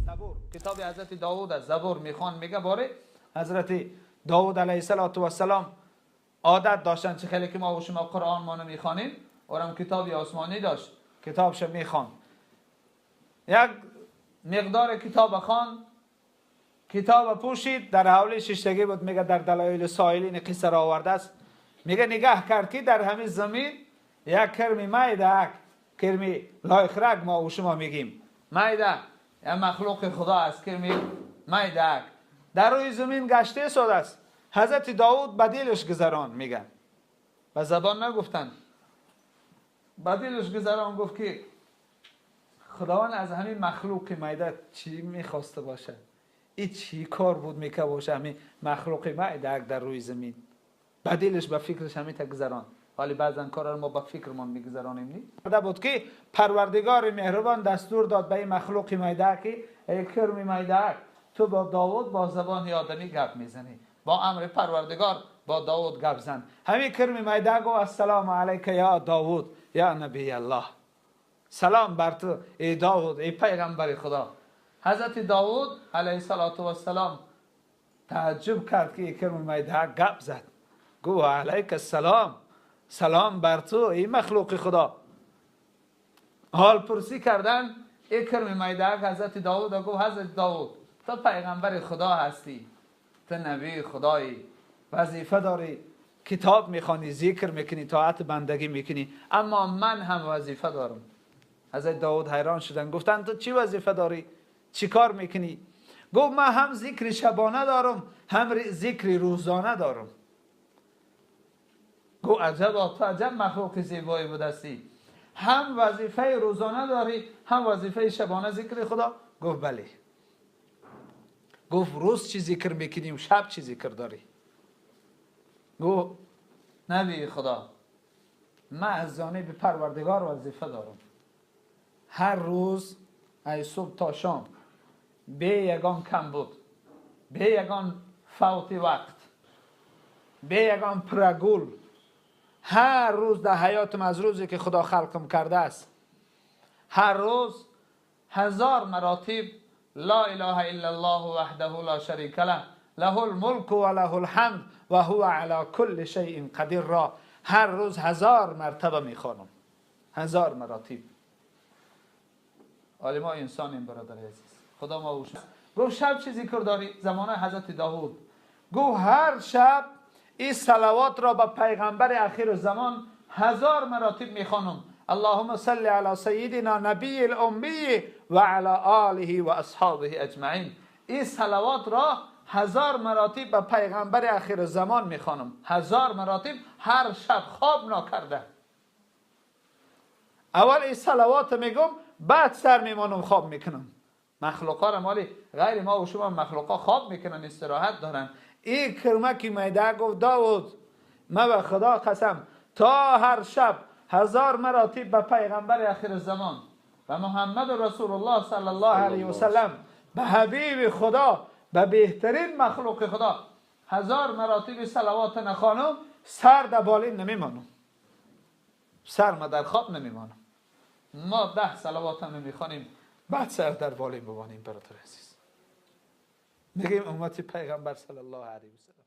زبور، کتاب حضرت داوود از زبور میخوان، میگه باره حضرت داوود علیه السلام عادت داشتن چه خیلی که ما و شما قرآن ما نمیخوانیم، اونم کتابی آسمانی داشت، کتابش میخوان. یک مقدار کتاب خوان، کتاب پوشید، در حوالی ششتگی بود. میگه در دلایل سائلین قصه را آورده است، میگه نگاه کرد که در همین زمین یک کرمی مایده، کرمی لایخرک ما و شما میگیم مایده، یک مخلوق خدا است، کرمی مایده در روی زمین گشته شده است. حضرت داوود بدیلش گذران، میگن به زبان نگفتن، بدیلش گذران، گفت که خداوند از همین مخلوق مایده چی میخواسته باشه؟ این چی کار بود میکه باشه همین مخلوق مایده در روی زمین؟ بدیلش به فکرش همین تا گذران. ولی بعضن کارا ما با فکرمون میگذرانیم نی. بوده بود که پروردگار مهربان دستور داد به این مخلوق مایده که ای کرم مایده، تو با داوود با زبان آدمی گپ میزنی، با امر پروردگار با داوود گپ زن. همین کرم مایده گو السلام علیک یا داوود یا نبی الله، سلام بر تو ای داوود ای پیغمبر خدا. حضرت داوود علیه السلام تعجب کرد که کرم مایده گپ زد، گو علیک السلام، سلام بر تو ای مخلوق خدا. حال پرسی کردن ای کرم مایده حضرت داوود، گو حضرت داوود تو پیغمبر خدا هستی، تو نبی خدایی، وظیفه داری، کتاب میخوانی، ذکر میکنی، طاعت بندگی میکنی، اما من هم وظیفه دارم. حضرت داوود حیران شدن، گفتن تو چی وظیفه داری؟ چی کار میکنی؟ گفت من هم ذکر شبانه دارم، هم ذکر روزانه دارم. گفت عجب، تو عجب مخلوق زیبایی بودستی، هم وظیفه روزانه داری هم وظیفه شبانه ذکر خدا؟ گفت بله. گفت روز چی ذکر میکنیم، شب چی ذکر داری؟ گفت نبی خدا من از جانب پروردگار وظیفه دارم، هر روز از صبح تا شام به یگان کم بود، به یگان فوت وقت، به یگان پرگول، هر روز در حیاتم از روزی که خدا خلقم کرده است، هر روز 1000 مراتب لا اله الا الله وحده لا شریک له له الملک و له الحمد و هو علی کل شیء قدیر را هر روز 1000 مرتبه میخوانم، 1000 مراتب. ولی ما انسانیم برادر عزیز، خدا ما وش. گفت شب چی ذکر داری؟ زمانه حضرت داوود گفت هر شب این صلوات را به پیغمبر اخیر زمان 1000 مراتب میخوانم. اللهم صل علی سیدنا نبی الامی و علی آله و اصحابه اجمعین. این صلوات را 1000 مراتب به پیغمبر اخیر زمان میخوانم، 1000 مراتب هر شب، خواب نکرده. اول این صلوات میگم، بعد سر میمانم خواب میکنم. مخلوقا را مالی غیر ما و شما مخلوقا خواب میکنن، استراحت دارن. این کرمکی میده گفت داوود من به خدا قسم تا هر شب 1000 مراتب به پیغمبر آخر زمان و محمد رسول الله صلی الله علیه و سلم، به حبیب خدا، به بهترین مخلوق خدا 1000 مراتب صلوات نخوانم، سر در بالین نمیمانم، سر ما در خواب نمیمانم. ما 10 صلوات هم میخوانیم بعد سر در بالین بمانیم برادر عزیز. میگیم امت پیغمبر صلی الله علیه و سلم.